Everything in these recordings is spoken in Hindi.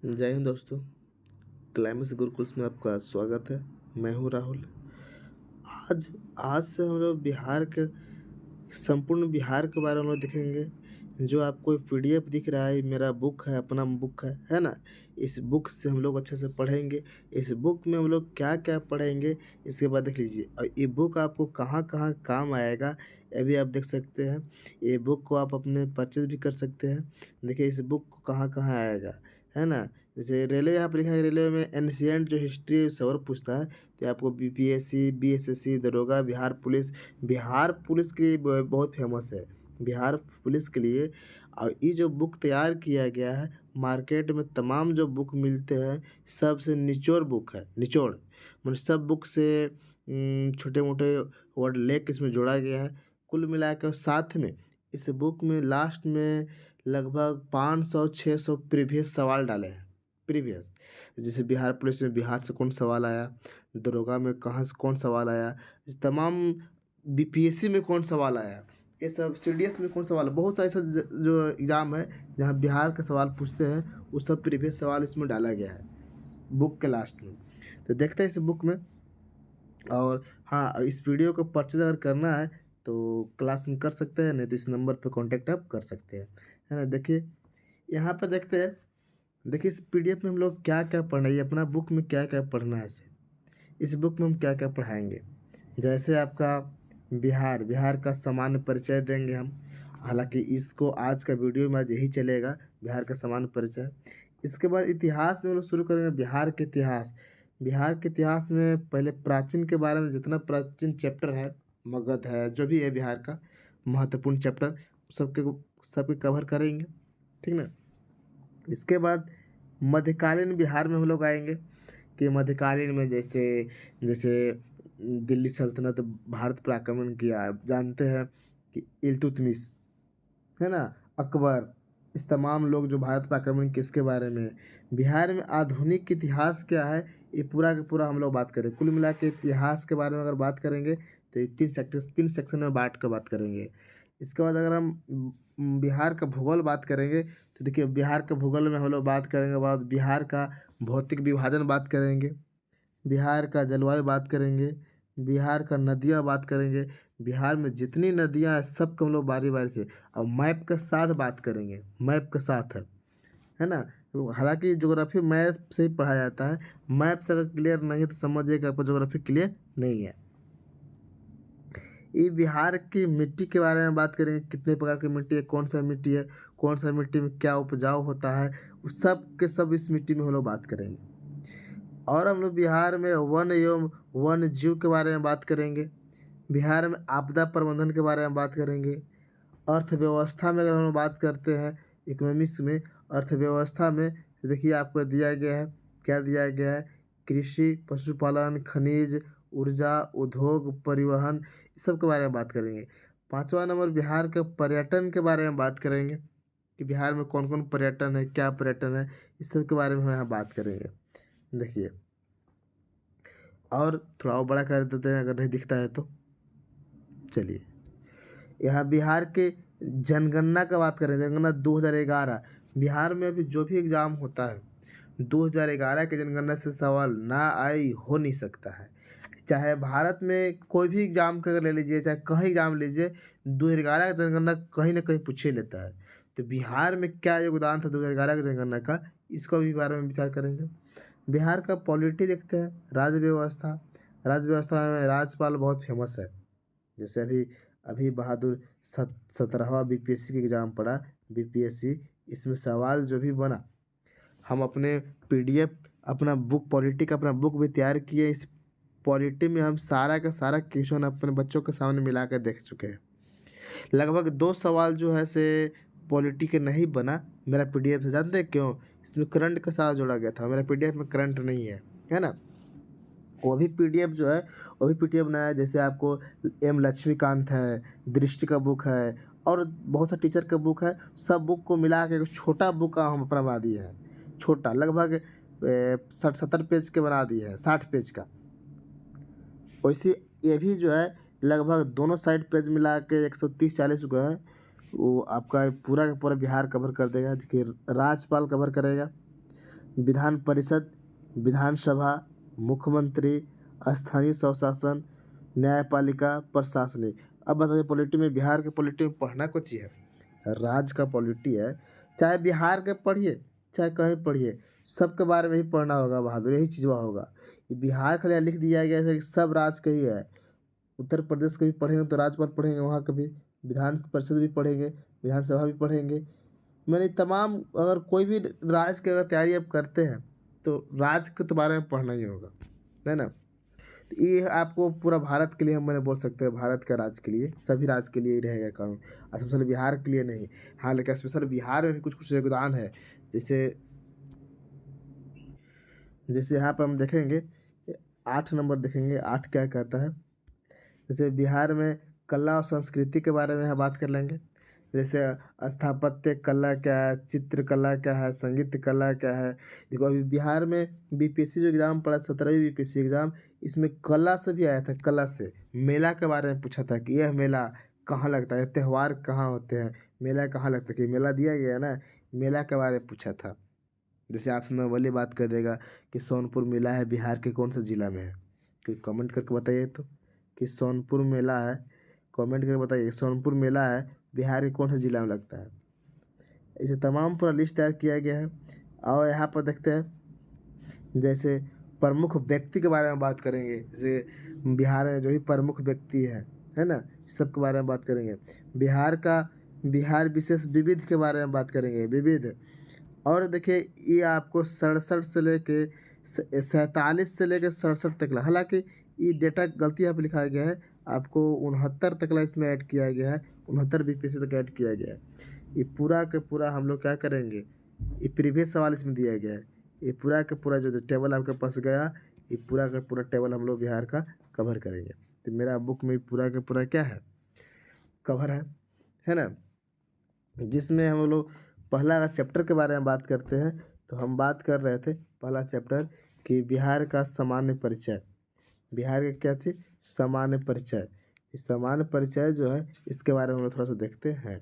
जय हिंद दोस्तों। क्लाइमेक्स गुरुकुल्स में आपका स्वागत है। मैं हूँ राहुल। आज आज से हम लोग बिहार के संपूर्ण बिहार के बारे में हम लोग देखेंगे। जो आपको पीडीएफ दिख रहा है, मेरा बुक है, अपना बुक है ना। इस बुक से हम लोग अच्छे से पढ़ेंगे। इस बुक में हम लोग क्या क्या पढ़ेंगे, इसके बाद देख लीजिए। और ये बुक आपको कहाँ कहाँ काम आएगा, ये भी आप देख सकते हैं। ये बुक को आप अपने परचेज भी कर सकते हैं। देखिए इस बुक को कहाँ कहाँ आएगा, है ना। जैसे रेलवे यहाँ पर लिखा है, रेलवे में एनशियंट जो हिस्ट्री सवाल पूछता है, तो आपको बीपीएससी, बीएसएससी, दरोगा, बिहार पुलिस के लिए बहुत फेमस है। बिहार पुलिस के लिए और ये जो बुक तैयार किया गया है, मार्केट में तमाम जो बुक मिलते हैं सबसे निचोड़ बुक है। निचोड़ मतलब सब बुक से छोटे मोटे वर्ड लेके इसमें जोड़ा गया है। कुल मिलाकर साथ में इस बुक में लास्ट में लगभग 500-600 प्रीवियस सवाल डाले हैं। प्रीवियस जैसे बिहार पुलिस में बिहार से कौन सवाल आया, दरोगा में कहाँ से कौन सवाल आया, इस तमाम बीपीएससी में कौन सवाल आया, ये सब सीडीएस में कौन सवाल है। बहुत सारे ऐसा जो एग्ज़ाम है जहाँ बिहार के सवाल पूछते हैं, वो सब प्रीवियस सवाल इसमें डाला गया है बुक के लास्ट में। तो देखते हैं इस बुक में। और हाँ, इस वीडियो को परचेज अगर करना है तो क्लास में कर सकते हैं, नहीं तो इस नंबर पर कॉन्टैक्ट आप कर सकते हैं, है ना। देखिए यहाँ पर देखते हैं। देखिए इस पीडीएफ में हम लोग क्या क्या पढ़ना है, ये अपना बुक में क्या क्या पढ़ना है। इस बुक में हम क्या क्या पढ़ाएंगे, जैसे आपका बिहार का सामान्य परिचय देंगे हम। हालांकि इसको आज का वीडियो में आज यही चलेगा, बिहार का सामान्य परिचय। इसके बाद इतिहास में हम लोग शुरू करेंगे बिहार के इतिहास। बिहार के इतिहास में पहले प्राचीन के बारे में जितना प्राचीन चैप्टर है, मगध है, जो भी है बिहार का महत्वपूर्ण चैप्टर, सबके सबके कवर करेंगे, ठीक ना। इसके बाद मध्यकालीन बिहार में हम लोग आएंगे कि मध्यकालीन में जैसे जैसे दिल्ली सल्तनत भारत पर आक्रमण किया, आप जानते हैं कि इल्तुतमिश, है ना, अकबर, इस तमाम लोग जो भारत पर आक्रमण किए इसके बारे में। बिहार में आधुनिक इतिहास क्या है, ये पूरा का पूरा हम लोग बात करें। कुल मिला के इतिहास के बारे में अगर बात करेंगे तो ये 3 सेक्शन में बांट कर बात करेंगे। इसके बाद अगर हम बिहार का भूगोल बात करेंगे तो देखिए बिहार के भूगोल में हम लोग बात करेंगे, बाद बिहार का भौतिक विभाजन बात करेंगे, बिहार का जलवायु बात करेंगे, बिहार का नदियाँ बात करेंगे। बिहार में जितनी नदियाँ हैं सबको हम लोग बारी बारी से और मैप के साथ बात करेंगे, मैप के साथ है ना। तो हालांकि ज्योग्राफी मैप से ही पढ़ाया जाता है, मैप से अगर क्लियर नहीं है तो समझिए कि आपको ज्योग्राफी क्लियर नहीं है। ये बिहार की मिट्टी के बारे में बात करेंगे, कितने प्रकार की मिट्टी है, कौन सा मिट्टी है, कौन सा मिट्टी में क्या उपजाऊ होता है, उस सब के सब इस मिट्टी में हम लोग बात करेंगे। और हम लोग बिहार में वन एवं वन्य जीव के बारे में बात करेंगे। बिहार में आपदा प्रबंधन के बारे में बात करेंगे। अर्थव्यवस्था में अगर हम लोग बात करते हैं, इकोनॉमिक्स में, अर्थव्यवस्था में देखिए आपको दिया गया है, क्या दिया गया है, कृषि, पशुपालन, खनिज, ऊर्जा, उद्योग, परिवहन, इस सब के बारे में बात करेंगे। 5वां नंबर बिहार के पर्यटन के बारे में बात करेंगे कि बिहार में कौन कौन पर्यटन है, क्या पर्यटन है, इस सब के बारे में हम यहाँ बात करेंगे। देखिए और थोड़ा और बड़ा कर देते हैं अगर नहीं दिखता है तो। चलिए यहाँ बिहार के जनगणना का बात करें, जनगणना 2011। बिहार में अभी जो भी एग्ज़ाम होता है 2011 के जनगणना से सवाल ना आए हो नहीं सकता है। चाहे भारत में कोई भी एग्ज़ाम का अगर ले लीजिए, चाहे कहीं एग्ज़ाम लीजिए, 2011 का जनगणना कहीं ना कहीं पूछ ही लेता है। तो बिहार में क्या योगदान था 2011 की जनगणना का, इसको भी बारे में विचार करेंगे। बिहार का पॉलिटी देखते हैं, राज्य व्यवस्था। राज्य व्यवस्था में राज्यपाल बहुत फेमस है। जैसे अभी अभी बहादुर 17वां बीपीएससी का एग्ज़ाम पड़ा, बीपीएससी, इसमें सवाल जो भी बना, हम अपने पीडीएफ अपना बुक पॉलिटी का अपना बुक भी तैयार किए। इस पॉलिटी में हम सारा का सारा क्वेश्चन अपने बच्चों के सामने मिला कर देख चुके हैं। लगभग 2 सवाल जो है से पॉलिटी के नहीं बना मेरा पीडीएफ से, जानते हैं क्यों? इसमें करंट के साथ जोड़ा गया था, मेरा पीडीएफ में करंट नहीं है ना। वो भी पीडीएफ जो है, वो भी पीडीएफ बनाया है। जैसे आपको एम लक्ष्मीकांत है, दृष्टि का बुक है, और बहुत सा टीचर का बुक है, सब बुक को मिला के एक छोटा बुक का हम अपना बना दिए हैं। छोटा लगभग 60-70 पेज के बना दिए हैं, 60 पेज का। वैसे ये भी जो है लगभग दोनों साइड पेज मिला के 130-140 का है। वो आपका पूरा का पूरा बिहार कवर कर देगा। देखिए राज्यपाल कवर करेगा, विधान परिषद, विधानसभा, मुख्यमंत्री, स्थानीय स्वशासन, न्यायपालिका, प्रशासनिक। अब बताइए पॉलिटी में, बिहार के पॉलिटी में पढ़ना कुछ ही है। राज्य का पॉलिटी है, चाहे बिहार के पढ़िए चाहे कहीं पढ़िए, सबके बारे में ही पढ़ना होगा बहादुर, यही चीज़ वहाँ होगा। ये बिहार के लिए लिख दिया गया है कि सब राज्य का ही है। उत्तर प्रदेश का भी पढ़ेंगे तो राज्यपाल पढ़ेंगे, वहाँ का भी विधान परिषद भी पढ़ेंगे, विधानसभा भी पढ़ेंगे। मैंने तमाम, अगर कोई भी राज्य की अगर तैयारी आप करते हैं तो राज्य के तो बारे में पढ़ना ही होगा, है ना। तो ये आपको पूरा भारत के लिए हम मैंने बोल सकते हैं, भारत का राज्य के लिए, सभी राज्य के लिए ही रहेगा कानून, स्पेशल बिहार के लिए नहीं। हाँ, लेकिन स्पेशल बिहार में भी कुछ कुछ योगदान है। जैसे जैसे यहाँ पर हम देखेंगे 8 नंबर देखेंगे, 8 क्या कहता है। जैसे बिहार में कला और संस्कृति के बारे में यहाँ बात कर लेंगे। जैसे स्थापत्य कला क्या है, चित्रकला क्या है, संगीत कला क्या है। देखो अभी बिहार में बीपीएससी जो एग्ज़ाम पड़ा, 17वीं बीपीएससी एग्ज़ाम, इसमें कला से भी आया था। कला से मेला के बारे में पूछा था कि यह मेला कहाँ लगता है, त्यौहार कहाँ होते हैं, मेला कहाँ लगता है, कि मेला दिया गया है ना, मेला के बारे में पूछा था। जैसे आपसे नॉर्मली बात कर देगा कि सोनपुर मेला है बिहार के कौन सा जिला में है, कोई कमेंट करके बताइए तो, कि सोनपुर मेला है, कमेंट करके बताइए सोनपुर मेला है बिहार के कौन से जिला में लगता है। इसे तमाम पूरा लिस्ट तैयार किया गया है। और यहाँ पर देखते हैं, जैसे प्रमुख व्यक्ति के बारे में बात करेंगे। जैसे बिहार में जो भी प्रमुख व्यक्ति है ना, सब के बारे में बात करेंगे। बिहार विशेष विविध के बारे में बात करेंगे, विविध। और देखिए ये आपको 67 से लेके 47 से लेके 67 तक ला, हालांकि ये डेटा गलती यहाँ पे लिखा गया है, आपको 69 तक ला इसमें ऐड किया गया है, 69 बीपीएससी तक ऐड किया गया है। ये पूरा के पूरा हम लोग क्या करेंगे, ये प्रीवियस सवाल इसमें दिया गया है। ये पूरा का पूरा जो टेबल आपके पास गया, ये पूरा का पूरा टेबल हम लोग बिहार का कवर करेंगे। तो मेरा बुक में पूरा का पूरा क्या है, कवर है ना। जिसमें हम लोग पहला चैप्टर के बारे में बात करते हैं, तो हम बात कर रहे थे पहला चैप्टर कि बिहार का सामान्य परिचय। बिहार का क्या चीज़, सामान्य परिचय। इस सामान्य परिचय जो है इसके बारे में हम लोग थोड़ा सा देखते हैं,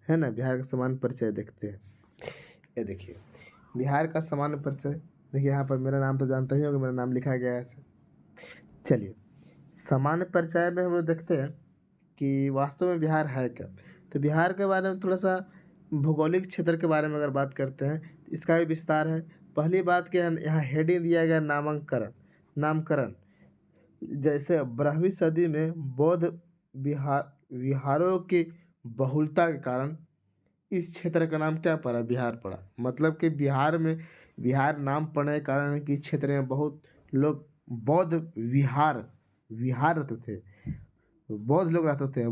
है ना। बिहार का सामान्य परिचय देखते हैं। ये देखिए बिहार का सामान्य परिचय। देखिए यहाँ पर मेरा नाम तो जानते ही होंगे, मेरा नाम लिखा गया है ऐसे। चलिए सामान्य परिचय में हम लोग देखते हैं कि वास्तव में बिहार है क्या। तो बिहार के बारे में थोड़ा सा भौगोलिक क्षेत्र के बारे में अगर बात करते हैं तो इसका भी विस्तार है। पहली बात क्या है, यहाँ हेडिंग दिया गया नामकरण। जैसे 12वीं सदी में बौद्ध विहारों की बहुलता के कारण इस क्षेत्र का नाम क्या पड़ा, बिहार पड़ा। मतलब कि बिहार में बिहार नाम पड़ने के कारण कि क्षेत्र में बहुत लोग बौद्ध विहार रहते थे, बौद्ध लोग रहते थे।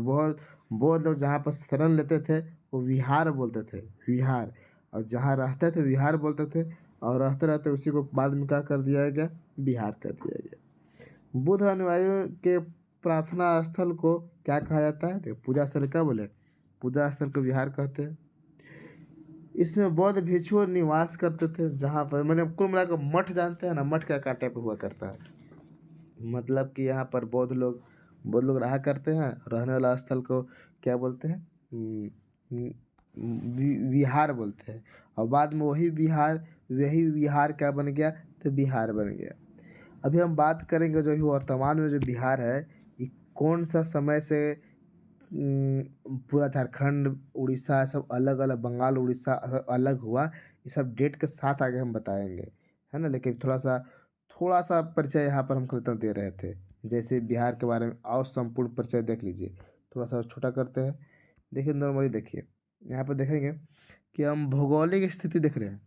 बौद्ध लोग जहाँ पर शरण लेते थे वो विहार बोलते थे, विहार। और जहाँ रहते थे विहार बोलते थे, और रहते रहते उसी को बाद में क्या कर दिया गया, बिहार कर दिया गया। बुद्ध अनुयायियों के प्रार्थना स्थल को क्या कहा जाता है, तो पूजा स्थल क्या बोले, पूजा स्थल को विहार कहते हैं। इसमें बौद्ध भिक्षु निवास करते थे, जहाँ पर मैंने कुल मिलाकर मठ जानते हैं ना, मठ क्या टाइप हुआ करता है, मतलब कि यहाँ पर बौद्ध लोग रहा करते हैं। रहने वाला स्थल को क्या बोलते हैं, विहार बोलते हैं। और बाद में वही विहार क्या बन गया, तो बिहार बन गया। अभी हम बात करेंगे जो वर्तमान में जो बिहार है, ये कौन सा समय से पूरा झारखंड उड़ीसा सब अलग अलग, बंगाल उड़ीसा अलग हुआ, ये सब डेट के साथ आगे हम बताएंगे, है ना। लेकिन थोड़ा सा परिचय यहाँ पर हम करते दे रहे थे। जैसे बिहार के बारे में और संपूर्ण परिचय देख लीजिए, थोड़ा सा छोटा करते हैं। देखिए नॉर्मली देखिए यहाँ पर देखेंगे कि हम भौगोलिक स्थिति देख रहे हैं।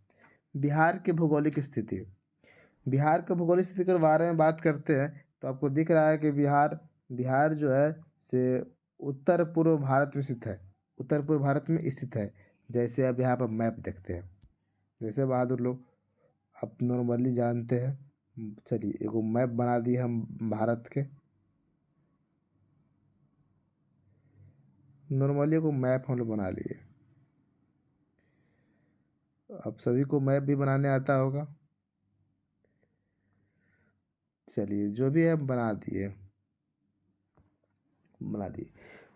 बिहार की भौगोलिक स्थिति, बिहार के भौगोलिक स्थिति के बारे में बात करते हैं तो आपको दिख रहा है कि बिहार जो है से उत्तर पूर्व भारत में स्थित है, उत्तर पूर्व भारत में स्थित है। जैसे अब यहाँ पर मैप देखते हैं, जैसे बहादुर लोग आप नॉर्मली जानते हैं। चलिए एगो मैप बना दिए हम भारत के, नॉर्मली एगो मैप हम लोग बना लिए। अब सभी को मैप भी बनाने आता होगा। चलिए जो भी है बना दिए।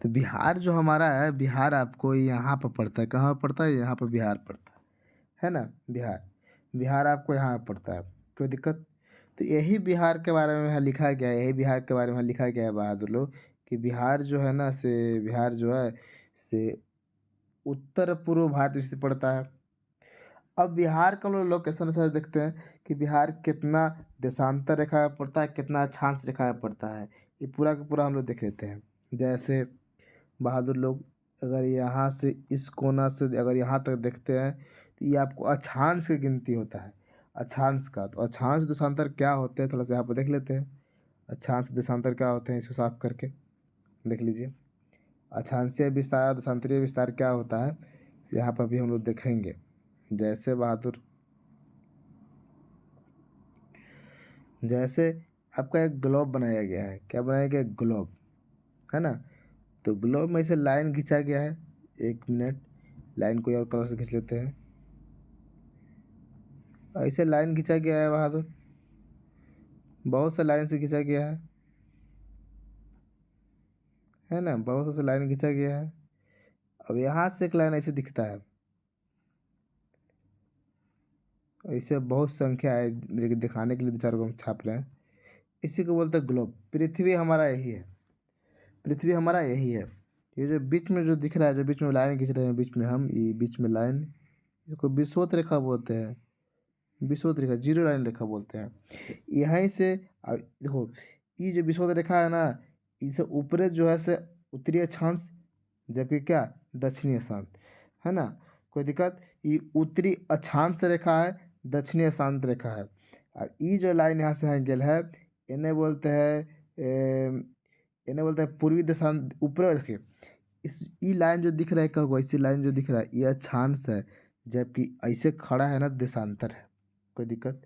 तो बिहार जो हमारा है, बिहार आपको यहाँ पर पड़ता है, कहाँ पड़ता है, यहाँ पर बिहार पड़ता है ना, बिहार। बिहार आपको यहाँ पड़ता है, कोई दिक्कत। तो यही बिहार के बारे में यहाँ लिखा गया है, यही बिहार के बारे में लिखा गया है बहादुर लोग, कि बिहार जो है ना से बिहार जो है से उत्तर पूर्व भारत में स्थित पड़ता है। अब बिहार का हम लोग लोकेशन से देखते हैं कि बिहार कितना देशांतर रेखा में पड़ता है, कितना अक्षांश रेखा में पड़ता है, ये पूरा का पूरा हम लोग देख लेते हैं। जैसे बहादुर लोग अगर यहाँ से इस कोना से अगर यहाँ तक देखते हैं तो ये आपको अक्षांश की गिनती होता है, अक्षांश का। तो अक्षांश देशांतर क्या होते हैं थोड़ा सा यहाँ पर देख लेते हैं। अक्षांश देशांतर क्या होते हैं इसको साफ करके देख लीजिए। अक्षांशीय विस्तार देशांतरीय विस्तार क्या होता है यहाँ पर भी हम लोग देखेंगे। जैसे बहादुर जैसे आपका एक ग्लोब बनाया गया है, क्या बनाया गया, ग्लोब, है ना। तो ग्लोब में से लाइन खींचा गया है, 1 मिनट, लाइन कोई और कलर से खींच लेते हैं। ऐसे लाइन खींचा गया है बहादुर, बहुत से लाइन से खींचा गया है ना, बहुत से लाइन खींचा गया है। अब यहाँ से एक लाइन ऐसे दिखता है, ऐसे बहुत संख्या है, मेरे को दिखाने के लिए 2-4 को हम छाप रहे हैं। इसी को बोलते हैं ग्लोब। पृथ्वी हमारा यही है, पृथ्वी हमारा यही है। ये जो बीच में जो दिख रहा है, जो बीच में लाइन खींच रहे हैं, बीच में हम ये बीच में लाइन, इसको विषुवत रेखा बोलते हैं, विषुवत रेखा, जीरो लाइन रेखा बोलते हैं। यहीं से देखो, ये जो विषुवत रेखा है ना, इसे ऊपरे जो है से उत्तरी अक्षांश, जबकि क्या दक्षिणी अक्षांश, है ना, कोई दिक्कत। ये उत्तरी अक्षांश रेखा है, दक्षिणी अक्षांश रेखा है। और ये जो लाइन यहाँ से यहाँ गेल है, इन्हें बोलते हैं पूर्वी देशांत। ऊपर देखिए, इस ये लाइन जो दिख रहा है, कहो ऐसी लाइन जो दिख रहा है, ये अक्षांश है, जबकि ऐसे खड़ा है ना देशांतर है, कोई दिक्कत।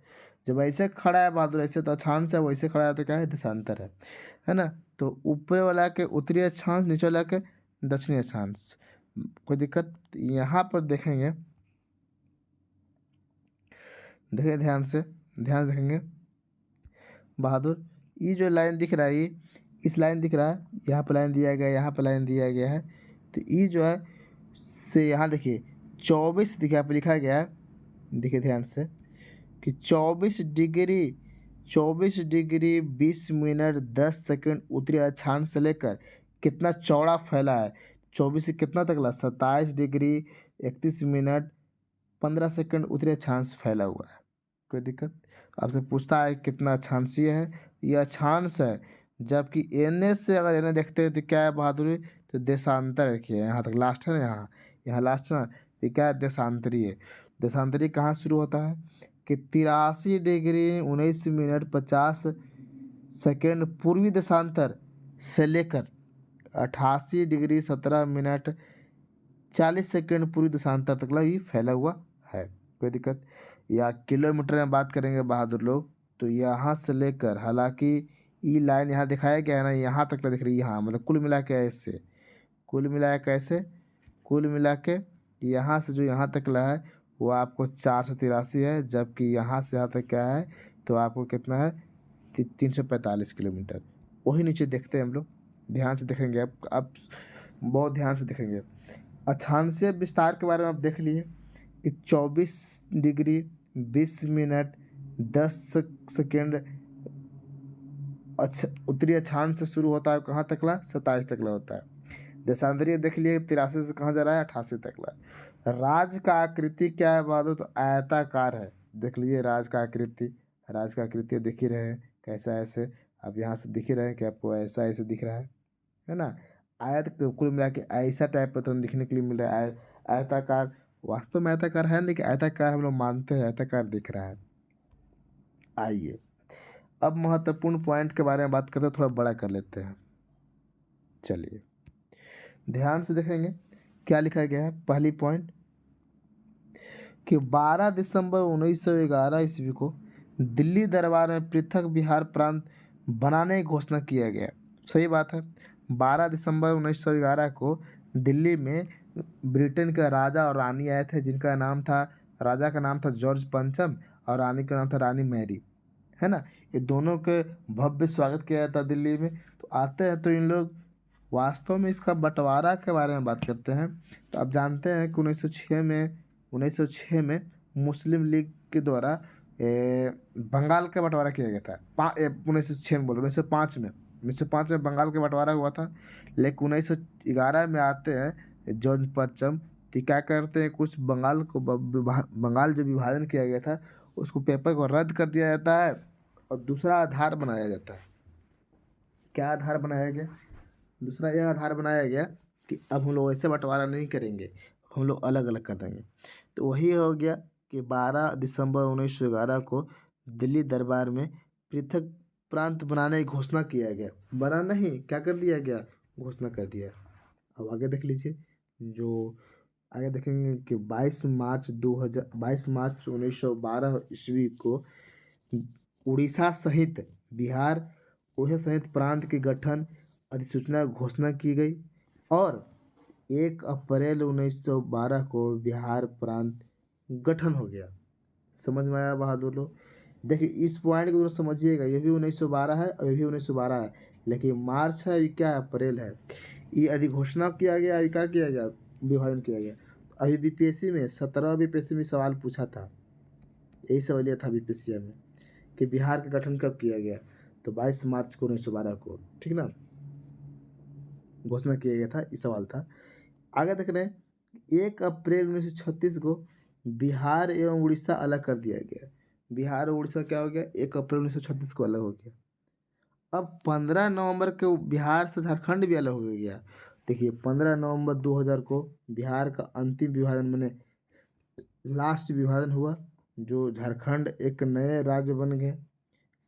जब ऐसे खड़ा है बहादुर, ऐसे तो अक्षांश है, वैसे खड़ा है तो क्या है, देशांतर है ना। तो ऊपर वाला के उत्तरी अक्षांश, नीचे वाला के दक्षिणी अक्षांश, कोई दिक्कत। यहाँ पर देखेंगे, देखिए ध्यान से, ध्यान से देखेंगे बहादुर, ये जो लाइन दिख रहा है, ये इस लाइन दिख रहा है, यहाँ पर लाइन दिया गया है, यहाँ पर लाइन दिया गया है। तो ये जो है से यहाँ देखिए 24 देखिए यहाँ पर लिखा गया है, देखिए ध्यान से, कि 24 डिग्री 20 मिनट 10 सेकंड उत्तरी अक्षांश से लेकर कितना चौड़ा फैला है, 24 से कितना तक ला, 27 डिग्री 31 मिनट 15 सेकंड उत्तरी अक्षांश फैला हुआ है, कोई दिक्कत। आपसे पूछता है कितना अक्षांशीय है, यह अक्षांश है। जबकि एन से अगर एन देखते हैं तो क्या है बहादुर, तो देशांतर देखिए, यहाँ तक लास्ट है ना, यहाँ यहाँ लास्ट है ना, तो क्या है, देशांतरीय। देशांतरीय कहाँ शुरू होता है कि 83 डिग्री 19 मिनट 50 सेकेंड पूर्वी देशांतर से लेकर 88 डिग्री 17 मिनट 40 सेकेंड पूर्वी देशांतर तक ये फैला हुआ है, कोई दिक्कत। या किलोमीटर में बात करेंगे बहादुर लोग, तो यहाँ से लेकर, हालांकि ये लाइन यहाँ दिखाया गया है ना, यहाँ तक दिख रही है, यहाँ मतलब कुल मिला के ऐसे, कुल मिला के ऐसे, कुल मिला के यहाँ से जो यहाँ तक ला है वो आपको 483 है, जबकि यहाँ से यहाँ तक क्या है तो आपको कितना है, 345 किलोमीटर। वही नीचे देखते हैं हम लोग, ध्यान से देखेंगे, अब बहुत ध्यान से देखेंगे। अक्षांशीय विस्तार के बारे में आप देख लिए कि 24 डिग्री 20 मिनट 10 सेकेंड उत्तरी अक्षांश से शुरू होता है, कहाँ तकला, 27 तकला होता है। देशांतरीय देख लिए 83 से कहाँ जा रहा है, 88 तकला। राज का आकृति क्या है बहादुर, तो आयताकार है, देख लीजिए राज का आकृति, राज का आकृति दिख ही रहे हैं कैसा, ऐसे आप यहाँ से दिख ही रहे हैं कि आपको ऐसा ऐसे दिख रहा है ना। आयत कुल मिला के ऐसा टाइप पैटर्न दिखने के लिए मिल रहा है, आयताकार। वास्तव में आयताकार है, लेकिन आयताकार हम लोग मानते हैं, आयताकार दिख रहा है। आइए अब महत्वपूर्ण पॉइंट के बारे में बात करते हैं, थोड़ा बड़ा कर लेते हैं। चलिए ध्यान से देखेंगे क्या लिखा गया है। पहली पॉइंट कि 12 दिसंबर 1911 ईस्वी को दिल्ली दरबार में पृथक बिहार प्रांत बनाने की घोषणा किया गया। सही बात है, 12 दिसंबर 1911 को दिल्ली में ब्रिटेन का राजा और रानी आए थे, जिनका नाम था, राजा का नाम था जॉर्ज पंचम और रानी का नाम था रानी मैरी, है ना। ये दोनों के भव्य स्वागत किया जाता दिल्ली में। तो आते हैं तो इन लोग वास्तव में इसका बंटवारा के बारे में बात करते हैं। तो आप जानते हैं कि 1906 में मुस्लिम लीग के द्वारा बंगाल का बंटवारा किया गया था। 1906 में, बोलो 1905 में, 1905 में बंगाल का बंटवारा हुआ था। लेकिन 1911 में आते हैं जॉर्ज परचम, तो क्या करते हैं, कुछ बंगाल को बंगाल जो विभाजन किया गया था उसको पेपर को रद्द कर दिया जाता है और दूसरा आधार बनाया जाता है। क्या आधार बनाया गया? दूसरा यह आधार बनाया गया कि अब हम लोग ऐसे बंटवारा नहीं करेंगे, हम लोग अलग अलग कर देंगे। तो वही हो गया कि 12 दिसंबर 1911 को दिल्ली दरबार में पृथक प्रांत बनाने की घोषणा किया गया। बना नहीं, क्या कर दिया गया, घोषणा कर दिया। अब आगे देख लीजिए, जो आगे देखेंगे कि 22 मार्च 1912 ईस्वी को उड़ीसा सहित बिहार, उड़ीसा सहित प्रांत के गठन अधिसूचना घोषणा की गई और 1 अप्रैल 1912 को बिहार प्रांत गठन हो गया। समझ में आया बहादुर लोग? देखिए इस पॉइंट को जरूर समझिएगा, ये भी 1912 है और ये भी 1912 है, लेकिन मार्च है, ये क्या है, अप्रैल है। ये अधिघोषणा किया गया, ये क्या किया गया, विभाजन किया गया। अभी बीपीएससी में 17 बीपीएससी में सवाल पूछा था, यही सवाल लिया था बीपीएससी में कि बिहार का गठन कब किया गया, तो 22 मार्च को 1912 को, ठीक ना, घोषणा किया गया था, ये सवाल था। आगे देख रहे हैं, 1 अप्रैल 1936 को बिहार एवं उड़ीसा अलग कर दिया गया। बिहार और उड़ीसा क्या हो गया, 1 अप्रैल 1936 को अलग हो गया। अब 15 नवंबर को बिहार से झारखंड भी अलग हो गया। देखिए 15 नवंबर 2000 को बिहार का अंतिम विभाजन, मैंने लास्ट विभाजन हुआ, जो झारखंड एक नए राज्य बन गए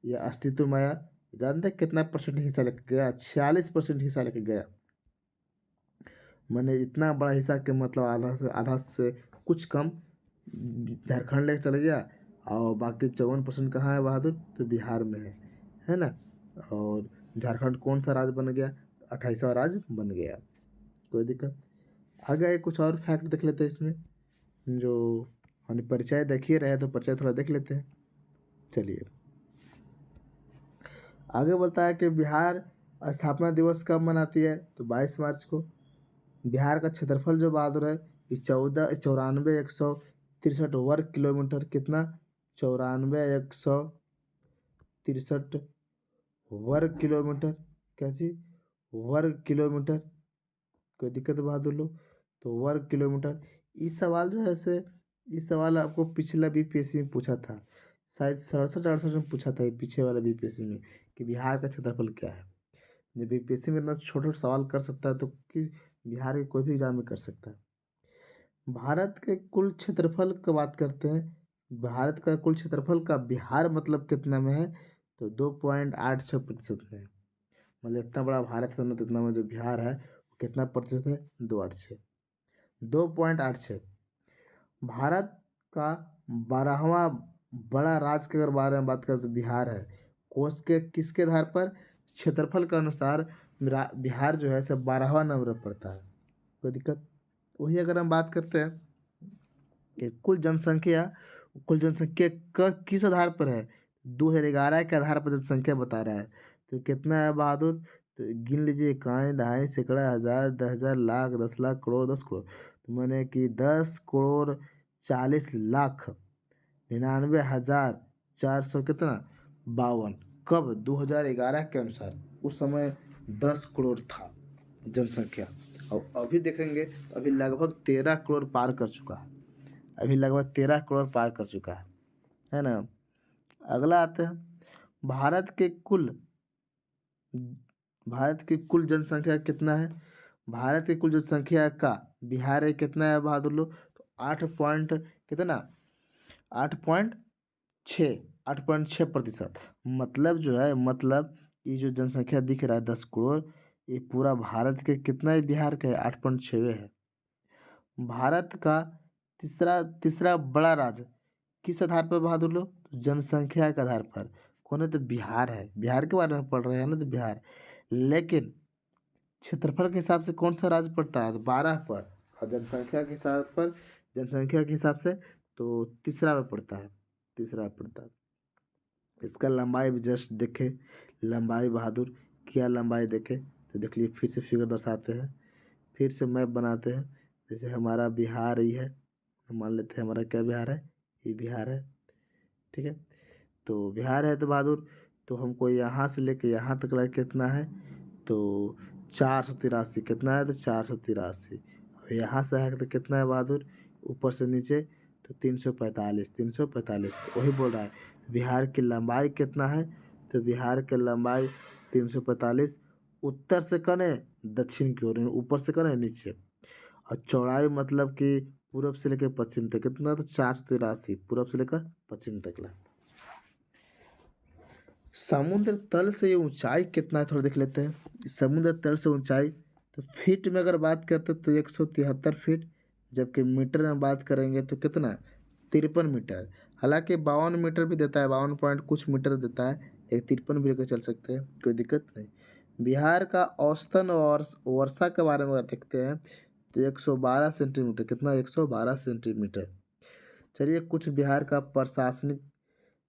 या अस्तित्व में आया। जानते हैं कितना परसेंट हिस्सा लेके गया? 46% हिस्सा लेके गया। मैंने इतना बड़ा हिस्सा के मतलब आधा से कुछ कम झारखंड लेके चले गया और बाकी 54% कहाँ है बहादुर, तो बिहार में है ना। और झारखंड कौन सा राज्य बन गया, 28वां राज्य बन गया, कोई दिक्कत। आगे कुछ और फैक्ट देख लेते हैं इसमें, जो हमने परिचय देखिए रहे तो परिचय थोड़ा देख लेते हैं। चलिए आगे बोलता है कि बिहार स्थापना दिवस कब मनाती है, तो 22 मार्च को। बिहार का क्षेत्रफल जो बहादुर है ये 163 वर्ग किलोमीटर, कितना, 163 वर्ग किलोमीटर, कैसी, वर्ग किलोमीटर, कोई दिक्कत है बहादुर लोग, तो वर्ग किलोमीटर। इस सवाल जो है ऐसे, इस सवाल आपको पिछला बीपीएससी में पूछा था, शायद 67-68 में पूछा था ये पीछे वाला बीपीएससी में, कि बिहार का क्षेत्रफल क्या है। जब बीपीएससी में इतना छोटा सवाल कर सकता है तो कि बिहार के कोई भी एग्जाम में कर सकता है। भारत के कुल क्षेत्रफल की बात करते हैं, भारत का कुल क्षेत्रफल का बिहार मतलब कितना में है, तो 2.86% में है। मतलब इतना बड़ा भारत है ना, तो इतना में जो बिहार है वो कितना प्रतिशत है, 2.86। भारत का 12वां बड़ा राज्य के अगर बारे में बात करें तो बिहार है। कोष के किसके आधार पर, क्षेत्रफल के अनुसार बिहार जो है सब 12वां नंबर पर पड़ता है, कोई दिक्कत। वही अगर हम बात करते हैं कि कुल जनसंख्या का किस आधार पर है, 2011 के आधार पर जनसंख्या बता रहा है, तो कितना है बहादुर, तो गिन लीजिए, इकाई, दहाई, सैकड़ा, हजार, 10,000, लाख, 10 लाख, करोड़, 10 करोड़, तो मैंने कि 10,40,00,000 99,400 कितना, 52। कब, 2011 के अनुसार, उस समय 10 करोड़ था जनसंख्या, और अभी देखेंगे तो अभी लगभग 13 करोड़ पार कर चुका है, अभी लगभग 13 करोड़ पार कर चुका है ना। अगला आते हैं, भारत के कुल भारत की कुल जनसंख्या कितना है, भारत की कुल जनसंख्या का बिहार में कितना है बहादुर लोग, तो 8 पॉइंट कितना, 8.6, 8.6%। मतलब जो है, मतलब ये जो जनसंख्या दिख रहा है 10 करोड़, ये पूरा भारत के कितना है, बिहार का है 8.6 है। भारत का तीसरा तीसरा बड़ा राज्य किस आधार पर बहादुर लोग, जनसंख्या के आधार पर, कौन है, तो बिहार है। बिहार के बारे में पढ़ रहे हैं ना, तो बिहार। लेकिन क्षेत्रफल के हिसाब से कौन सा राज्य पड़ता है, तो 12 पर, और जनसंख्या के हिसाब से तो तीसरा में पड़ता है, तीसरा में पड़ता है। इसका लंबाई भी जस्ट देखे, लंबाई बहादुर, क्या लंबाई देखे, तो देख लिए, फिर से फिगर दर्शाते हैं, फिर से मैप बनाते हैं। जैसे हमारा बिहार ही है, मान लेते हैं हमारा क्या बिहार है, ये बिहार है। ठीक है। तो बिहार है तो बहादुर, तो हमको यहाँ से लेके यहाँ तक लगा कितना है, तो 483 कितना है, तो 483। और यहाँ से है तो कितना है बहादुर, ऊपर से नीचे तो 345, 345 वही बोल रहा है। बिहार की लंबाई कितना है, तो बिहार की लंबाई 345, उत्तर से कने दक्षिण की ओर, ऊपर से कने नीचे। और चौड़ाई मतलब कि पूरब से लेकर पश्चिम तक कितना, तो 483 पूरब से लेकर पश्चिम तक ला। समुद्र तल से ये ऊंचाई कितना है थोड़ा देख लेते हैं। समुद्र तल से ऊंचाई तो फीट में अगर बात करते हैं तो 173 फीट, जबकि मीटर में बात करेंगे तो कितना, 53 मीटर। हालांकि 52 मीटर भी देता है, 52 पॉइंट कुछ मीटर देता है, एक 53 भी लेकर चल सकते हैं, कोई दिक्कत नहीं। बिहार का औसतन और वर्षा के बारे में अगर देखते हैं तो 112 सेंटीमीटर, कितना, 112 सेंटीमीटर। चलिए कुछ बिहार का प्रशासनिक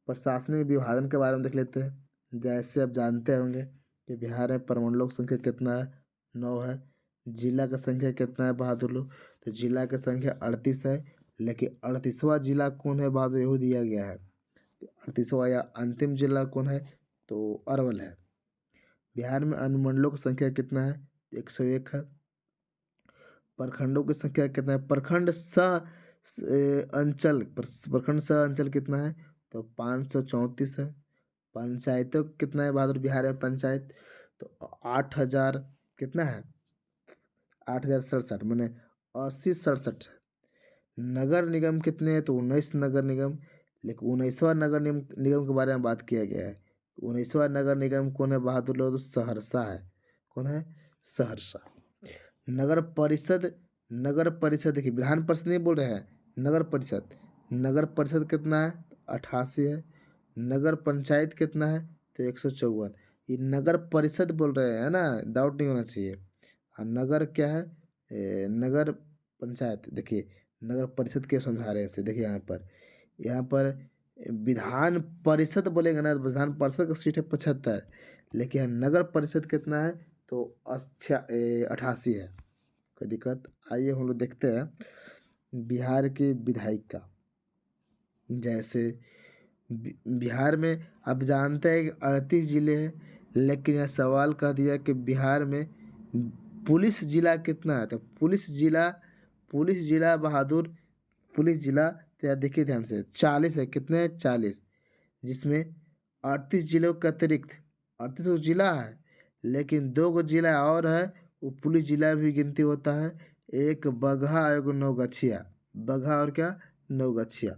विभाजन के बारे में देख लेते हैं। जैसे आप जानते होंगे कि बिहार में प्रमंडलों की संख्या कितना है, 9 है। जिला का संख्या कितना है बहादुर लोग, तो जिला की संख्या 38 है। लेकिन 38वां जिला कौन है बहादुर, यही दिया गया है। 38वां या अंतिम जिला कौन है, तो अरवल है। बिहार में अनुमंडलों की संख्या कितना है, 101 है। प्रखंडों की संख्या कितना है, प्रखंड सह अंचल कितना है, तो 534 है। पंचायतों कितना है बहादुर बिहार में पंचायत, तो 8000 कितना है, 8067 मैंने 8067 है। नगर निगम कितने हैं, तो 19 नगर निगम। लेकिन 19वां नगर निगम के बारे में बात किया गया है। 19वां नगर निगम कौन है बहादुर लोग, तो सहरसा है। कौन है, सहरसा। नगर परिषद, नगर परिषद देखिए विधान परिषद नहीं बोल रहे हैं, नगर परिषद। नगर परिषद कितना है, 88 है। नगर पंचायत कितना है, तो 154। ये नगर परिषद बोल रहे हैं ना, डाउट नहीं होना चाहिए। हाँ नगर क्या है, नगर पंचायत। देखिए नगर परिषद के समझा रहे हैं इसे, देखिए यहाँ पर विधान परिषद बोलेंगे ना, तो विधान परिषद का सीट है 75, लेकिन यहाँ नगर परिषद कितना है, तो 88 है। कोई दिक्कत, आइए हम लोग देखते हैं बिहार की विधायिका। जैसे बिहार में आप जानते हैं कि 38 जिले हैं, लेकिन यह सवाल कह दिया कि बिहार में पुलिस जिला कितना है, तो पुलिस जिला बहादुर, पुलिस जिला तो यार देखिए ध्यान से 40 है, कितने हैं, 40। जिसमें 38 जिलों के अतिरिक्त 38 गो जिला है, लेकिन 2 गो जिला और है, वो पुलिस जिला भी गिनती होता है। एक बगहा और एक नौगछिया, बगहा और क्या, नौगछिया।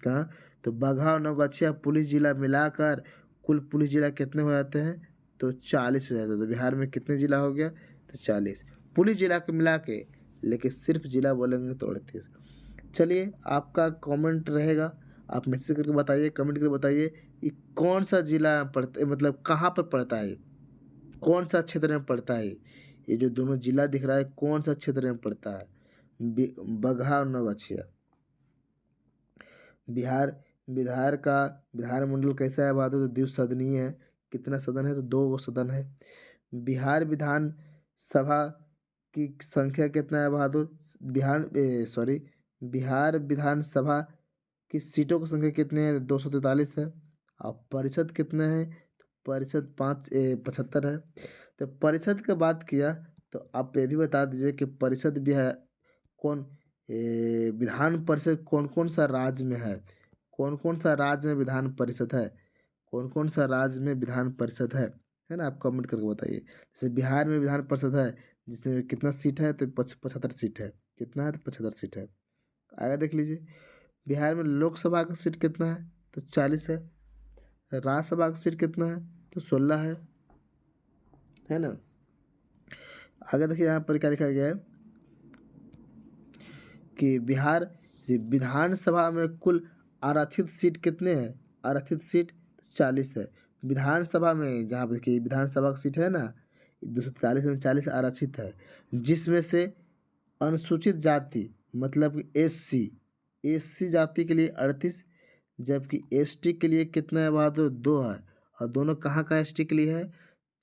कहाँ, तो बगहा और नौगछिया पुलिस जिला मिलाकर कुल पुलिस जिला कितने हो जाते हैं, तो 40 हो जाते हैं। तो बिहार में कितने जिला हो गया, तो 40 पुलिस जिला के मिला के, लेकिन सिर्फ जिला बोलेंगे तो 38। चलिए आपका कमेंट रहेगा, आप मैसेज करके बताइए, कमेंट करके बताइए कि कौन सा जिला पड़ता, मतलब कहाँ पर पड़ता है, कौन सा क्षेत्र में पड़ता है। ये जो दोनों जिला दिख रहा है कौन सा क्षेत्र में पड़ता है, बगहा और नौगछिया। बिहार बिहार का विधानमंडल कैसा है बहादुर, तो द्विसदनीय है। कितना सदन है, तो 2 सदन है। बिहार विधान सभा की संख्या कितना है बहादुर, बिहार विधानसभा की सीटों की संख्या कितनी है, 243 है। और परिषद कितने हैं, तो परिषद 75 है। तो परिषद की बात किया तो आप ये भी बता दीजिए कि परिषद भी है कौन, विधान परिषद कौन कौन सा राज्य में है, कौन कौन सा राज्य में विधान परिषद है, कौन कौन सा राज्य में विधान परिषद है ना, आप कमेंट करके बताइए। जैसे बिहार में विधान परिषद है जिसमें कितना सीट है, तो 75 सीट है। कितना है, तो 75 सीट है। आगे देख लीजिए बिहार में लोकसभा का सीट कितना है, तो 40 है। राज्यसभा का सीट कितना है, तो 16 है ना। आगे देखिए यहाँ पर क्या लिखा गया है कि बिहार विधानसभा में कुल आरक्षित सीट कितने हैं, आरक्षित सीट 40 है। विधानसभा में जहाँ पर देखिए विधानसभा का सीट है ना, 243 में 40 आरक्षित है, जिसमें से अनुसूचित जाति मतलब एससी जाति के लिए 38, जबकि एसटी के लिए कितना है बहादुर, 2 है। और दोनों कहाँ का एसटी के लिए है,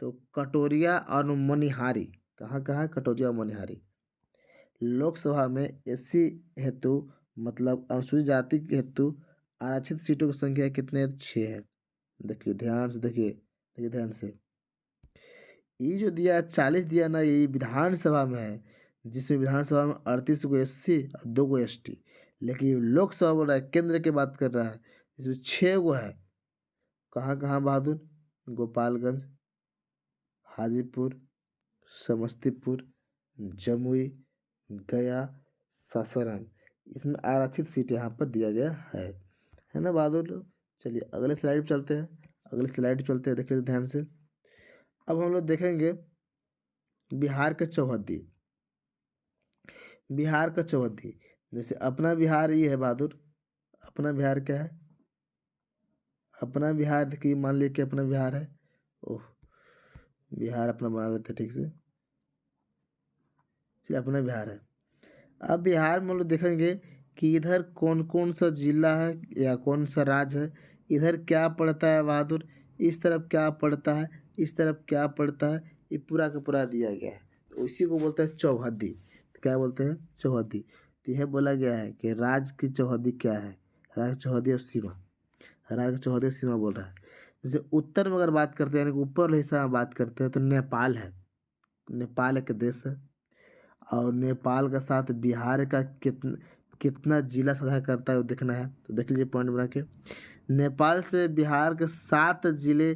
तो कटोरिया और मनिहारी। कहाँ कहाँ है, कटोरिया और मनिहारी। लोकसभा में एससी हेतु मतलब अनुसूचित जाति के हेतु आरक्षित सीटों की संख्या कितने है? 6 है। देखिए ध्यान से, देखिए ध्यान से, ये जो दिया 40 दिया ना, ये विधानसभा में है, जिसमें विधानसभा में 38 को SC और 2 को ST। लेकिन लोकसभा बोल रहा है, केंद्र की बात कर रहा है, इसमें 6 को है। कहाँ कहाँ बहादुर? गोपालगंज, हाजीपुर, समस्तीपुर, जमुई, गया, सासाराम। इसमें आरक्षित सीट यहाँ पर दिया गया है ना बहादुर लोग। चलिए अगले स्लाइड पे चलते हैं, देखिए ध्यान से। अब हम लोग देखेंगे बिहार के चौहद्दी। बिहार का चौहद्दी, जैसे अपना बिहार ये है बहादुर। अपना बिहार क्या है? अपना बिहार की मान लीजिए कि अपना बिहार है। ओह, बिहार अपना बना लेते हैं ठीक से। चलिए अपना बिहार है। अब बिहार में हम लोग देखेंगे कि इधर कौन कौन सा जिला है या कौन सा राज्य है, इधर क्या पड़ता है बहादुर, इस तरफ क्या पड़ता है, इस तरफ क्या पड़ता है, ये पूरा का पूरा दिया गया है। तो इसी को बोलते हैं चौहद्दी। तो क्या बोलते हैं? चौहद्दी। तो यह बोला गया है कि राज्य की चौहद्दी क्या है? राज्य चौहद्दी और सीमा, राज्य चौहद्दी और सीमा बोल रहा है। जैसे उत्तर में अगर बात करते हैं, यानी कि ऊपर वाले हिस्सा में बात करते हैं, तो नेपाल है। नेपाल एक देश है, और नेपाल का साथ बिहार का कितना कितना जिला साझा करता है वो देखना है। तो देख लीजिए पॉइंट बना के, नेपाल से बिहार के 7 जिले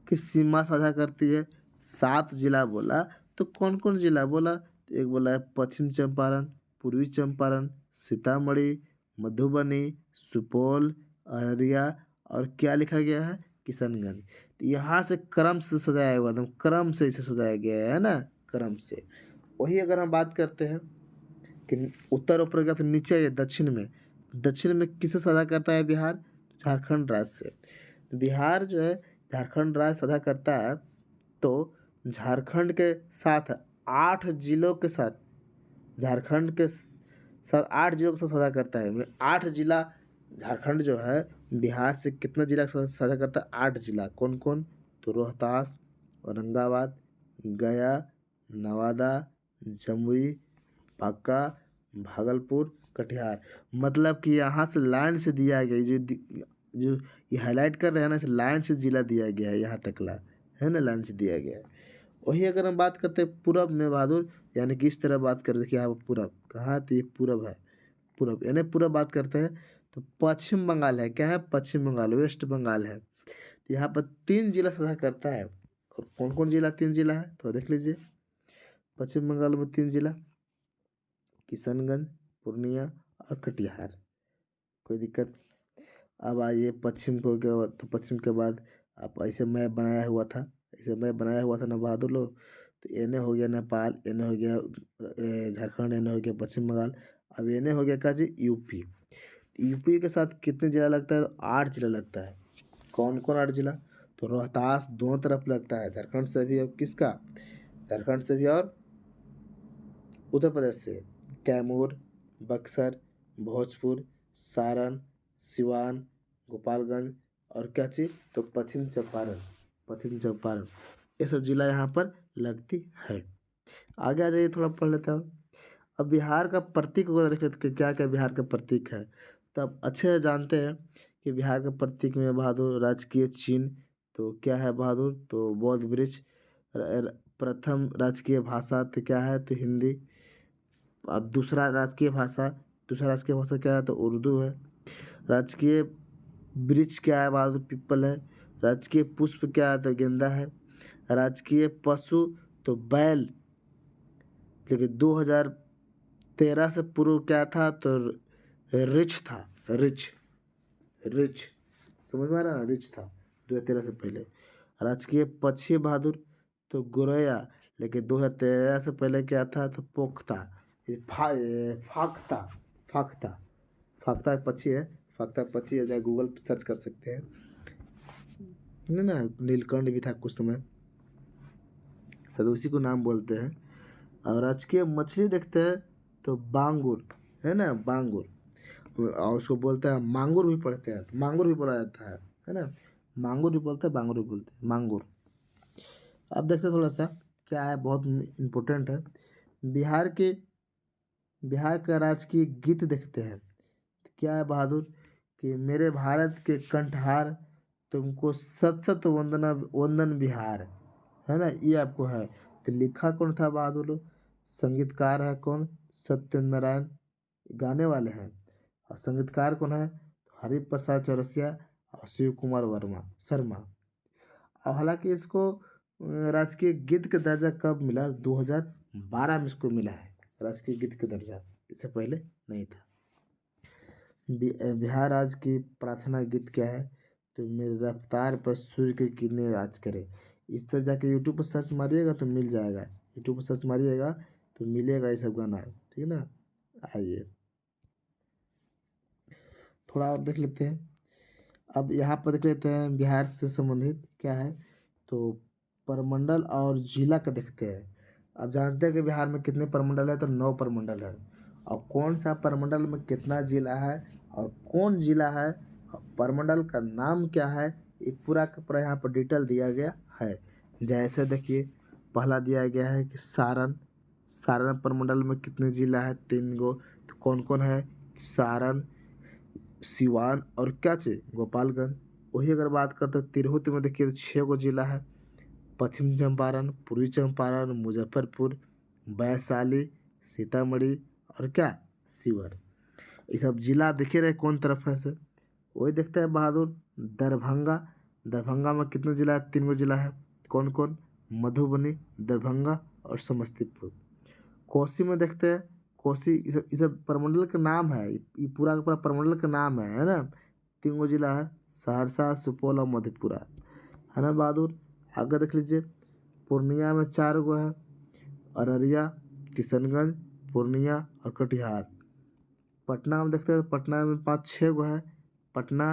की सीमा साझा करती है। 7 जिला बोला, तो कौन कौन जिला बोला? तो एक बोला है पश्चिम चंपारण, पूर्वी चंपारण, सीतामढ़ी, मधुबनी, सुपौल, अररिया, और क्या लिखा गया है? किशनगंज। तो यहाँ से क्रम से सजाया हुआ, एकदम क्रम से इसे सजाया गया है ना, क्रम से। वही अगर हम बात करते हैं कि उत्तर ऊपर गया तो नीचे है दक्षिण में। दक्षिण में किसे साझा करता है बिहार? झारखंड राज्य से। बिहार जो है झारखंड राज्य साझा करता है, तो झारखंड के साथ 8 जिलों के साथ, झारखंड के साथ 8 जिलों के साथ साझा करता है। मतलब 8 जिला झारखंड जो है बिहार से कितना जिला के साथ साझा करता है? 8 जिला। कौन कौन? तो रोहतास, औरंगाबाद, गया, नवादा, जमुई, बांका, भागलपुर, कटिहार। मतलब कि यहाँ से लाइन से दिया गया, जो ये हाईलाइट कर रहे हैं ना, इस लाइन से जिला दिया गया है, यहाँ तक ला है ना, लाइन से दिया गया है। वही अगर हम बात करते हैं पूरब में बहादुर, यानी कि इस तरह बात कर, देखिए यहाँ पर पूरब कहाँ, तो ये पूरब है। पूरब यानी पूरब बात करते हैं तो पश्चिम बंगाल है। क्या है? पश्चिम बंगाल, वेस्ट बंगाल है। तो यहाँ पर 3 जिला साझा करता है। और कौन कौन जिला 3 जिला है? तो देख लीजिए, पश्चिम बंगाल में 3 जिला, किशनगंज, पूर्णिया और कटिहार। कोई दिक्कत? अब आइए पश्चिम को क्या, तो पश्चिम के बाद आप ऐसे मैप बनाया हुआ था, ऐसे मैप बनाया हुआ था ना बहादुर लोग। तो एने हो गया नेपाल, एने हो गया झारखंड, एने हो गया पश्चिम बंगाल। अब एने हो गया क्या जी? यूपी। यूपी के साथ कितने जिला लगता है? 8 जिला लगता है। कौन कौन 8 जिला? तो रोहतास दोनों तरफ लगता है, झारखंड से भी और किसका? झारखंड से भी और उत्तर प्रदेश से। कैमूर, बक्सर, भोजपुर, सारण, सिवान, गोपालगंज, और क्या चीज़? तो पश्चिम चंपारण। पश्चिम चंपारण ये सब जिला यहाँ पर लगती है। आगे आ जाइए, थोड़ा पढ़ लेते हैं। अब बिहार का प्रतीक वगैरह देख लेते हैं, क्या क्या बिहार का प्रतीक है। तो आप अच्छे से जानते हैं कि बिहार का प्रतीक में बहादुर राजकीय चिन्ह, तो क्या है बहादुर? तो बौद्ध वृक्ष। प्रथम राजकीय भाषा तो क्या है? तो हिंदी। अब दूसरा राजकीय भाषा क्या है? तो उर्दू है। राजकीय वृक्ष क्या है बहादुर? पीपल है। राजकीय पुष्प क्या है? तो गेंदा है। राजकीय पशु तो बैल, लेकिन 2013 से पूर्व क्या था? तो रिच था, रिच, रिच, समझ में आ रहा है? रिच था 2013 से पहले। राजकीय पक्षी बहादुर तो गोरैया, लेकिन 2013 से पहले क्या था? तो पोख्ता, फाख्ता, फाख्ता, फाख्ता एक पक्षी है। फाख्ता पक्षी है, जाए गूगल पर सर्च कर सकते हैं। नहीं ना, नीलकंठ भी था कुछ समय, शायद उसी को नाम बोलते हैं। और राजकीय मछली देखते हैं तो बांगुर है ना, बांगुर। और उसको बोलते हैं मांगुर भी पढ़ते हैं, तो मांगुर भी बोला जाता है ना। मांगुर भी बोलते हैं, बांगुर भी बोलते हैं, मांगुर। अब देखते हैं थोड़ा सा क्या है, बहुत इम्पोर्टेंट है। बिहार के बिहार का राजकीय गीत देखते हैं। क्या है बहादुर? कि मेरे भारत के कंठहार, तुमको सत सत वंदना वंदन बिहार, है ना, ये आपको है। तो लिखा कौन था बहादुर? संगीतकार है कौन? सत्येंद्र नारायण, गाने वाले हैं। और संगीतकार कौन है? हरिप्रसाद चौरसिया और शिव कुमार वर्मा शर्मा। और हालांकि इसको राजकीय गीत का दर्जा कब मिला? 2012 में इसको मिला है राजकीय गीत का दर्जा, इससे पहले नहीं था। बिहार राज्य की प्रार्थना गीत क्या है? तो मेरे रफ्तार पर सूर्य की किरणें राज करे। इस सब जाके यूट्यूब पर सर्च मारिएगा तो मिल जाएगा, यूट्यूब पर सर्च मारिएगा तो मिलेगा ये सब गाना, ठीक है ना। आइए थोड़ा और देख लेते हैं। अब यहाँ पर देख लेते हैं बिहार से संबंधित क्या है। तो परमंडल और जिला का देखते हैं। अब जानते हैं कि बिहार में कितने परमंडल है? तो 9 परमंडल है। और कौन सा परमंडल में कितना जिला है और कौन जिला है और परमंडल का नाम क्या है, ये पूरा का पूरा यहाँ पर डिटेल दिया गया है। जैसे देखिए पहला दिया गया है कि सारण। सारण परमंडल में कितने जिला है? 3 गो। तो कौन कौन है? सारण, सिवान और क्या चाहिए? गोपालगंज। वही अगर बात करते हैं तिरहुत में, देखिए तो 6 गो जिला है। पश्चिम चंपारण, पूर्वी चंपारण, मुजफ्फरपुर, वैशाली, सीतामढ़ी और क्या? शिवहर। ये सब जिला दिखे रहे कौन तरफ है से। वही देखते हैं बहादुर दरभंगा। दरभंगा में कितने जिला है? 3 गो जिला है। कौन कौन? मधुबनी, दरभंगा और समस्तीपुर। कोसी में देखते हैं, कोसी, ये सब प्रमंडल का नाम है, ये पूरा का पूरा प्रमंडल का नाम है ना। 3 गो जिला है, सहरसा, सुपौल और मधेपुरा, है ना बहादुर। आगे देख लीजिए पूर्णिया में 4 गो है, अररिया, किशनगंज, पूर्णिया और कटिहार। पटना में देखते हैं, पटना में 5-6 गो है, पटना,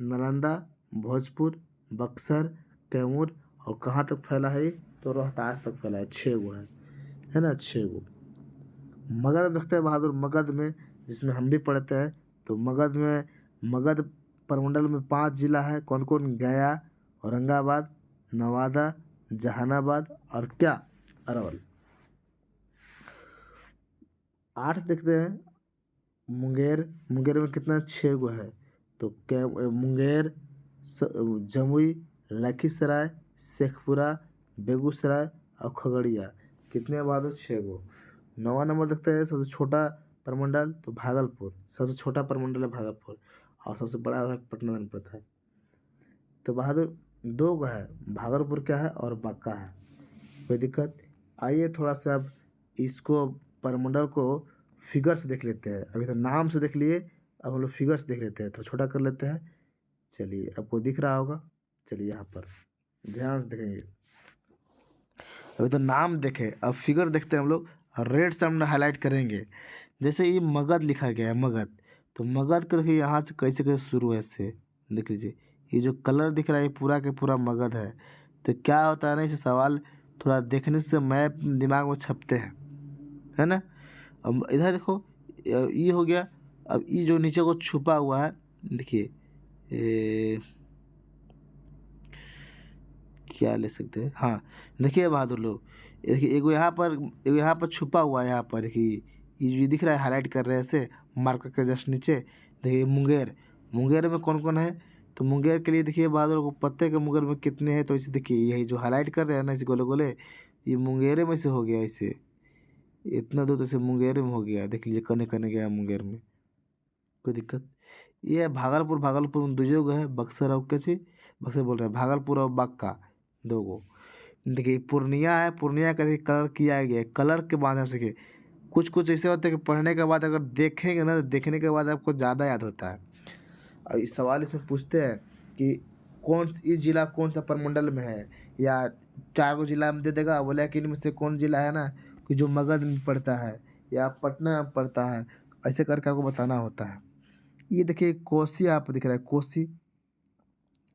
नालंदा, भोजपुर, बक्सर, कैमूर और कहाँ तक फैला है ये? तो रोहतास तक फैला है, 6 गो है ना, 6 गो। मगध में देखते हैं बहादुर, मगध में जिसमें हम भी पढ़ते हैं, तो मगध प्रमंडल में 5 जिला है। कौन कौन? गया, औरंगाबाद, नवादा, जहानाबाद और क्या? अरवल। 8 देखते हैं मुंगेर। मुंगेर में कितना? 6 गो है। तो क्या? मुंगेर, जमुई, लखीसराय, शेखपुरा, बेगूसराय और खगड़िया। कितने बहादुर? 6 गो। 9वां नंबर देखते हैं सबसे छोटा प्रमंडल, तो भागलपुर। सबसे छोटा प्रमंडल है भागलपुर और सबसे बड़ा है पटना जनपद है। तो बहादुर 2 गो है, भागलपुर क्या है और बांका है। कोई दिक्कत? आइए थोड़ा सा अब इसको परमंडल को फिगर्स देख लेते हैं। अभी तो नाम से देख लिए, अब हम लोग फिगर्स देख लेते हैं। तो छोटा कर लेते हैं। चलिए आपको दिख रहा होगा, चलिए यहाँ पर ध्यान से देखेंगे। अभी तो नाम देखे, अब फिगर देखते हैं हम लोग। रेड से हम हाईलाइट करेंगे। जैसे ये मगध लिखा गया है, मगध, तो मगध का देखिए यहाँ से कैसे कैसे शुरू है इससे देख लीजिए। ये जो कलर दिख रहा है ये पूरा के पूरा मगध है। तो क्या होता है ना, इसे सवाल थोड़ा देखने से मैप दिमाग में छपते हैं, है ना। अब इधर देखो ये हो गया। अब ये जो नीचे को छुपा हुआ है, देखिए क्या ले सकते हैं, हाँ देखिए बहादुर लोग, देखिए एगो यहाँ पर छुपा हुआ है। यहाँ पर देखिए ये दिख रहा है, हाईलाइट कर रहे हैं ऐसे मार्कर के जस्ट नीचे। देखिए मुंगेर, मुंगेर में कौन कौन है? तो मुंगेर के लिए देखिए बहादुर को पत्ते के मुंगेर में कितने हैं, तो इसे देखिए यही जो हाईलाइट कर रहे हैं ना, इसे गोले गोले, ये मुंगेर में से हो गया। इसे इतना दूर तो इसे मुंगेर में हो गया, देख लीजिए कने कने गया मुंगेर में। कोई दिक्कत? ये है भागलपुर। भागलपुर में 2 जगह है, बक्सर और कैसे, बक्सर बोल रहे हैं, भागलपुर और बांका 2 गो। देखिए पूर्णिया है, पूर्णिया का देखिए कलर किया गया है, कलर के माध्यम से देखिए कुछ कुछ ऐसे होते हैं कि पढ़ने के बाद अगर देखेंगे ना, तो देखने के बाद आपको ज़्यादा याद होता है। और इस सवाल इसमें पूछते हैं कि ये जिला कौन सा प्रमंडल में है, या 4 गो जिला में दे देगा, बोले कि इनमें से कौन जिला है ना कि जो मगध में पड़ता है या पटना में पड़ता है, ऐसे करके आपको बताना होता है। ये देखिए कोसी यहाँ पर दिख रहा है, कोसी,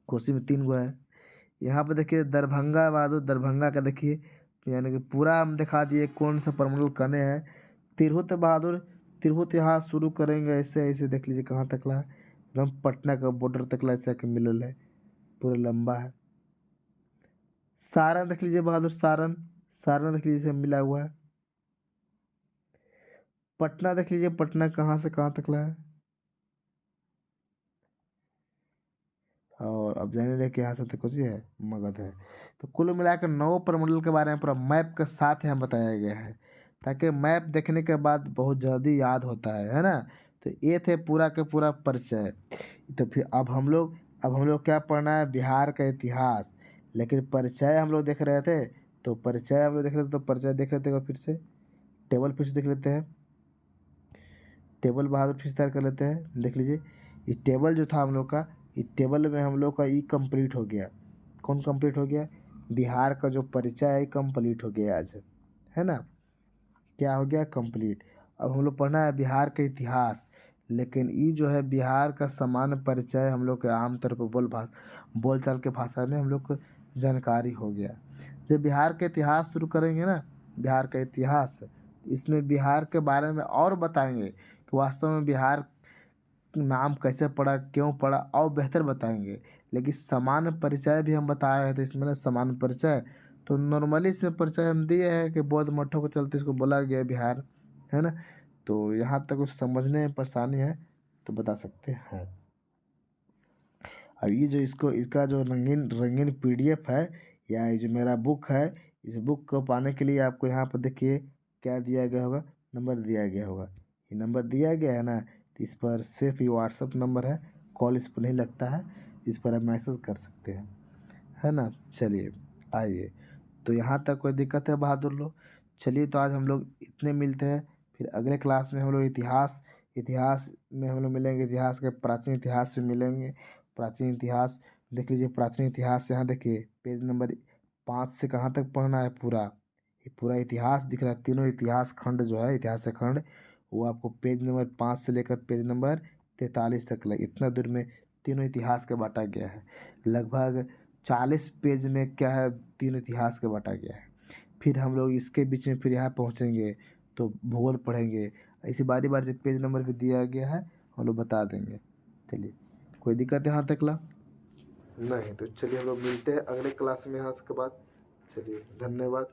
कोसी में 3 गो है। यहाँ पे देखिए दरभंगा बहादुर, दरभंगा का देखिए यानी कि पूरा हम दिखा दिए कौन सा प्रमंडल कने है। तिरहुत बहादुर, तिरहुत यहाँ शुरू करेंगे ऐसे ऐसे देख लीजिए कहाँ तकला है, एकदम पटना का बॉर्डर तकला ऐसे आके मिलल है, पूरा लंबा है। सारण देख लीजिए बहादुर, सारण, सारण देख लीजिए मिला हुआ है। पटना देख लीजिए, पटना कहाँ से कहाँ तकला है। और अब जाने रहे कि यहाँ से तो कुछ ही है, मगध है। तो कुल मिलाकर 9 प्रमंडल के बारे में पूरा मैप के साथ यहाँ बताया गया है, ताकि मैप देखने के बाद बहुत जल्दी याद होता है ना। तो ये थे पूरा के पूरा परिचय। तो फिर अब हम लोग क्या पढ़ना है, बिहार का इतिहास। लेकिन परिचय हम लोग देख रहे थे, तो परिचय हम लोग देख रहे थे, तो परिचय देख लेते हैं फिर से। टेबल फिर से देख लेते हैं, टेबल बहादुर फिर से तैयार कर लेते हैं। देख लीजिए, ये टेबल जो था हम लोग का, ये टेबल में हम लोग का ई कंप्लीट हो गया। कौन कंप्लीट हो गया? बिहार का जो परिचय है कंप्लीट हो गया आज, है ना। क्या हो गया? कंप्लीट। अब हम लोग पढ़ना है बिहार का इतिहास। लेकिन ये जो है बिहार का सामान्य परिचय हम लोग के आमतौर पर बोलचाल के भाषा में हम लोग को जानकारी हो गया। जब बिहार का इतिहास शुरू करेंगे ना, बिहार का इतिहास, इसमें बिहार के बारे में और बताएंगे कि वास्तव में बिहार नाम कैसे पड़ा, क्यों पड़ा, और बेहतर बताएंगे। लेकिन सामान्य परिचय भी हम बता रहे थे इसमें ना, सामान्य परिचय। तो नॉर्मली इसमें परिचय हम दिए हैं कि बौद्ध मठों के चलते इसको बोला गया बिहार, है ना। तो यहाँ तक कुछ समझने में परेशानी है तो बता सकते हैं। अब ये जो इसका जो रंगीन रंगीन PDF है, या ये जो मेरा बुक है, इस बुक को पाने के लिए आपको यहाँ पर देखिए क्या दिया गया होगा, नंबर दिया गया होगा। ये नंबर दिया गया है ना, तो इस पर सिर्फ ये व्हाट्सअप नंबर है, कॉल इस पर नहीं लगता है, इस पर आप मैसेज कर सकते हैं, है ना। चलिए आइए, तो यहाँ तक कोई दिक्कत है बहादुर लोग? चलिए, तो आज हम लोग इतने मिलते हैं। फिर अगले क्लास में हम लोग इतिहास में हम लोग मिलेंगे, इतिहास के प्राचीन इतिहास से मिलेंगे। प्राचीन इतिहास देख लीजिए, प्राचीन इतिहास यहाँ देखिए पेज नंबर 5 से कहाँ तक पढ़ना है पूरा, ये पूरा इतिहास दिख रहा है। तीनों इतिहास खंड जो है, इतिहास खंड, वो आपको पेज नंबर 5 से लेकर पेज नंबर 43 तक लगे, इतना दूर में तीनों इतिहास के बांटा गया है। लगभग 40 पेज में क्या है, तीनों इतिहास के बांटा गया है। फिर हम लोग इसके बीच में फिर यहाँ पहुँचेंगे तो भूगोल पढ़ेंगे। ऐसे बारी बारी से पेज नंबर भी दिया गया है, हम लोग बता देंगे। चलिए, कोई दिक्कत है यहाँ तक ला? नहीं, तो चलिए हम लोग मिलते हैं अगले क्लास में यहाँ के बाद। चलिए, धन्यवाद।